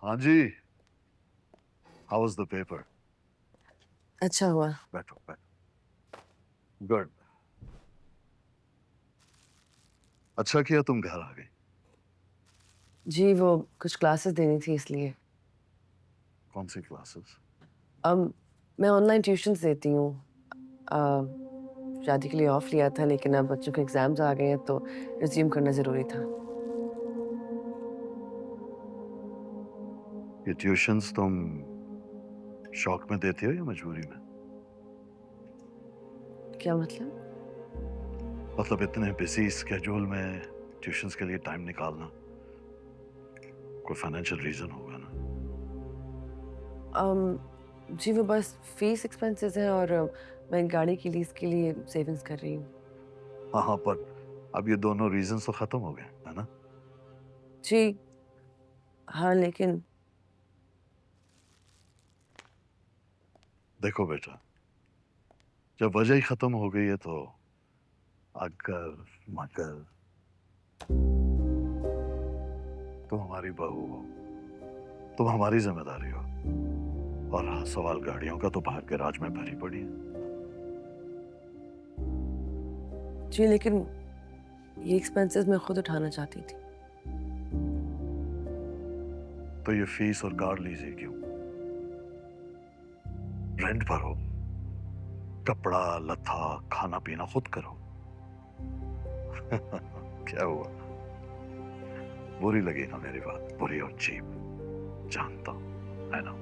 हाँ जी। How was the paper? अच्छा हुआ। बैठो बैठो। गुड। अच्छा किया तुम घर आ गई। जी वो कुछ क्लासेस देनी थी इसलिए। कौन सी क्लासेस? अब मैं ऑनलाइन ट्यूशंस देती हूँ। शादी के लिए ऑफ लिया था लेकिन अब बच्चों के एग्जाम्स आ गए हैं तो रिज्यूम करना ज़रूरी था। ये ट्यूशंस तुम शौक में देती हो या मजबूरी में? क्या मतलब? मतलब इतने बिजी स्केड्यूल में ट्यूशंस के लिए टाइम निकालना, कोई फाइनेंशियल रीजन होगा ना? जी वो बस फीस एक्सपेंसेस हैं और मैं गाड़ी की लीज के लिए सेविंग्स कर रही हूँ। हाँ हाँ, पर अब ये दोनों रीजंस तो खत्म हो गए है ना? जी हाँ लेकिन देखो बेटा, जब वजह ही खत्म हो गई है तो अगर मगर तुम हमारी बहू हो, तुम हमारी जिम्मेदारी हो। और हाँ, सवाल गाड़ियों का तो बाहर गैराज में भरी पड़ी है। जी लेकिन ये एक्सपेंसेस मैं खुद उठाना चाहती थी। तो ये फीस और कार लीजिए क्यों? रेंट भरो, कपड़ा लत्था खाना पीना खुद करो। क्या हुआ? बुरी लगी ना मेरी बात? बुरी और चीप, जानता हूं, है ना?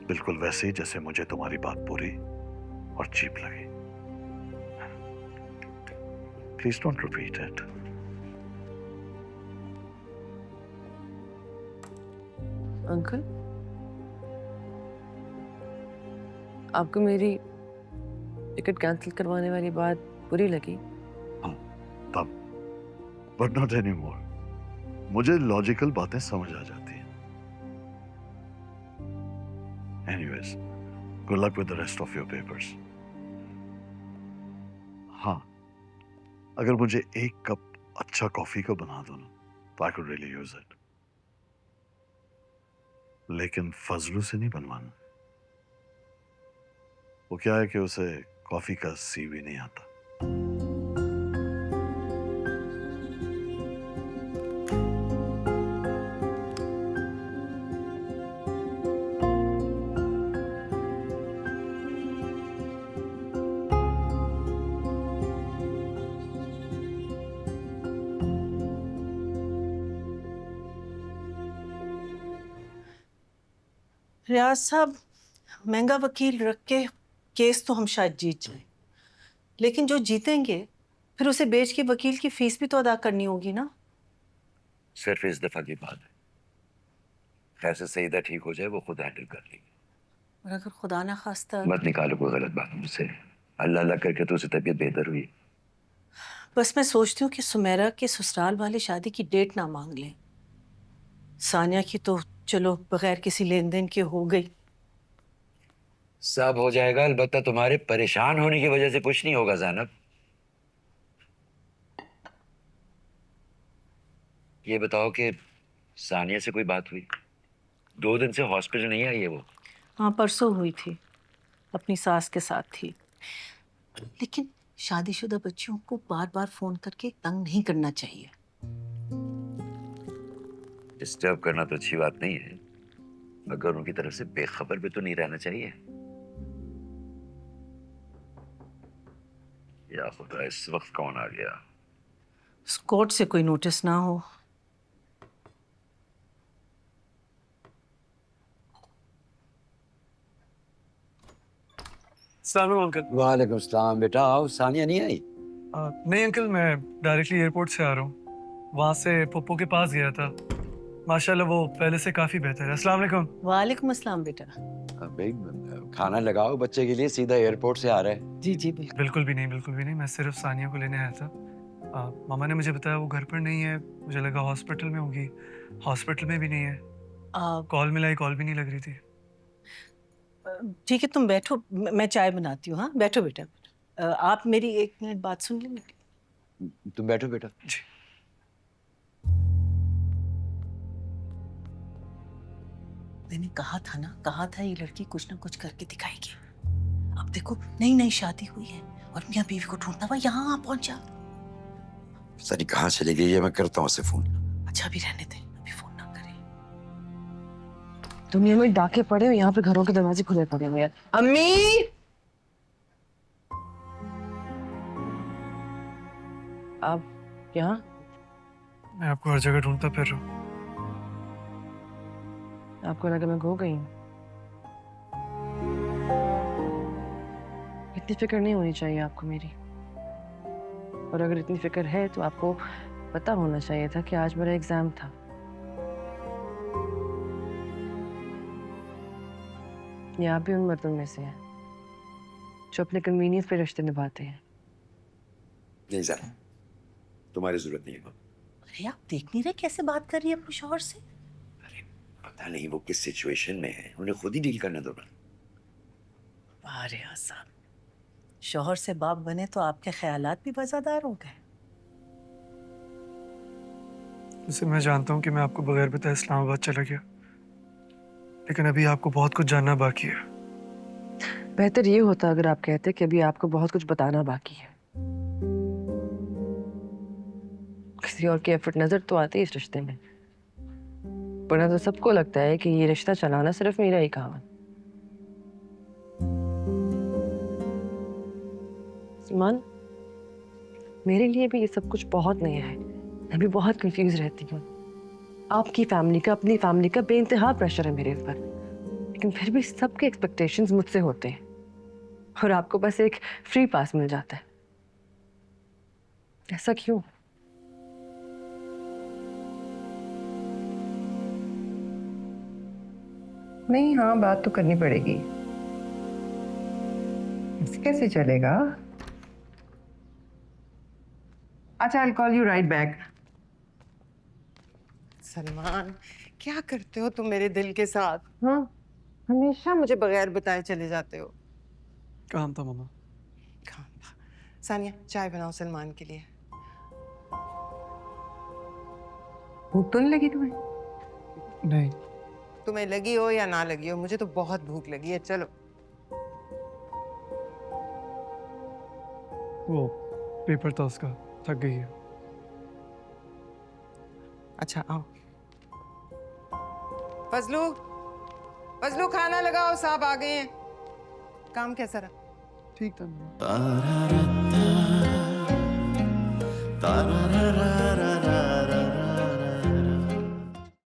बिल्कुल वैसे ही जैसे मुझे तुम्हारी बात बुरी और चीप लगी। Please don't repeat it. Uncle आपको मेरी टिकट कैंसिल करवाने वाली बात बुरी लगी? हाँ, तब, बट नॉट एनी मोर। मुझे लॉजिकल बातें समझ आ जाती हैं। Anyways, good luck with the rest of your papers. हाँ, अगर मुझे एक कप अच्छा कॉफी का बना दो ना, तो I could really use it. लेकिन फजलू से नहीं बनवाना। वो क्या है कि उसे कॉफी का सी भी नहीं आता। रियाज साहब, महंगा वकील रख के केस तो हम शायद जीत जाएं, लेकिन जो जीतेंगे फिर उसे बेच के वकील की फीस भी तो अदा करनी होगी ना। सिर्फ इस दफा की बात है, खैर से सईदा ठीक हो जाए वो खुद हैंडल कर लेगी। और अगर खुदा ना खास्ता, मत निकालो कोई गलत बात मुझसे। अल्लाह अल्लाह करके तो उसे तबीयत बेहतर हुई। बस मैं सोचती हूँ कि सुमेरा के ससुराल वाले शादी की डेट ना मांग लें। सानिया की तो चलो बगैर किसी लेन देन के हो गई। सब हो जाएगा, अलबत्ता तुम्हारे परेशान होने की वजह से कुछ नहीं होगा ज़ैनब। ये बताओ कि सानिया से कोई बात हुई? 2 दिन से हॉस्पिटल नहीं आई है वो। हाँ परसों हुई थी, अपनी सास के साथ थी। लेकिन शादीशुदा बच्चियों को बार बार फोन करके तंग नहीं करना चाहिए। डिस्टर्ब करना तो अच्छी बात नहीं है, मगर उनकी तरफ से बेखबर भी तो नहीं रहना चाहिए। या खुदा, इस वक्त कौन आ गया? कोर्ट से कोई नोटिस ना हो। सलाम अंकल। वालेकुम सलाम। बेटा आओ, सानिया नहीं आई? नहीं अंकल, मैं डायरेक्टली एयरपोर्ट से आ रहा हूँ। वहाँ से पप्पू के पास गया था। माशाल्लाह वो पहले से काफ़ी बेहतर है। अस्सलाम वालेकुम। वालेकुम अस्सलाम बेटा। भाई खाना लगाओ बच्चे के लिए, सीधा एयरपोर्ट से आ रहा है। जी जी बिल्कुल। बिल्कुल भी नहीं, बिल्कुल भी नहीं। मैं सिर्फ सानिया को लेने आया था। मामा ने मुझे बताया वो घर पर नहीं है। मुझे लगा हॉस्पिटल में होगी, हॉस्पिटल में भी नहीं है। आ, कॉल मिलाई, कॉल भी नहीं लग रही थी। ठीक है तुम बैठो, मैं चाय बनाती हूँ। हाँ बैठो बेटा। आप मेरी 1 मिनट बात सुन लेंगे? तुम बैठो बेटा। जी। मैंने कहा था ना, कहा था ये लड़की कुछ ना कुछ करके दिखाएगी। अब देखो नई नई शादी हुई है और मियाँ बीवी को ढूंढना हुआ, यहाँ पहुंचा। पता नहीं कहाँ चली गई है, मैं करता हूँ उसे फोन। अच्छा अभी रहने दे, अभी फोन ना करें। दुनिया में डाके पड़े हो, यहाँ पे घरों के दरवाजे खुले पड़े हुए हैं। अम्मी, आप यहाँ? मैं आपको हर जगह ढूंढता फिर रहा हूँ। आपको लगा मैं खो गई हूँ? इतनी फिक्र नहीं होनी चाहिए आपको मेरी। और अगर इतनी फिक्र है तो आपको पता होना चाहिए था कि आज मेरा एग्जाम था। ये आप भी उन मर्दों में से हैं जो अपने कन्वीनियंस पे रिश्ते निभाते हैं। नहीं जाना, तुम्हारी जरूरत नहीं है। अरे आप देख नहीं रहे कैसे बात कर रही है अपने शौहर से? अरे पता नहीं वो किस सिचुएशन में है, उन्हें खुद ही डील करने दो ना। अरे आसान, शौहर से बाप बने तो आपके ख्यालात भी वफादार हो गए। वैसे मैं जानता हूँ कि मैं आपको बगैर बताए इस्लामाबाद चला गया, लेकिन अभी आपको बहुत कुछ जानना बाकी है। बेहतर ये होता अगर आप कहते कि अभी आपको बहुत कुछ बताना बाकी है। किसी और की एफर्ट नजर तो आती है इस रिश्ते में, वरना तो सबको लगता है कि ये रिश्ता चलाना सिर्फ मेरा ही काम है। सलमान, मेरे लिए भी ये सब कुछ बहुत नया है। मैं भी बहुत कंफ्यूज रहती हूँ। आपकी फैमिली का, अपनी फैमिली का बेइंतहा प्रेशर है मेरे ऊपर, लेकिन फिर भी सबके एक्सपेक्टेशंस मुझसे होते हैं और आपको बस एक फ्री पास मिल जाता है। ऐसा क्यों? नहीं, हाँ बात तो करनी पड़ेगी। ऐसे कैसे चलेगा? अच्छा, I'll call you right back. Salman, क्या करते हो तुम मेरे दिल के साथ? हाँ, हमेशा मुझे बगैर बताए चले जाते हो। काम था मामा। काम था। सानिया, चाय बनाओ सलमान के लिए। भूख तो नहीं लगी तुम्हें? नहीं, तुम्हें लगी हो या ना लगी हो, मुझे तो बहुत भूख लगी है। चलो। वो पेपर था उसका, थक गई है। अच्छा आओ। फजलू, फजलू खाना लगाओ, साहब आ गए हैं। काम कैसा रहा? ठीक था।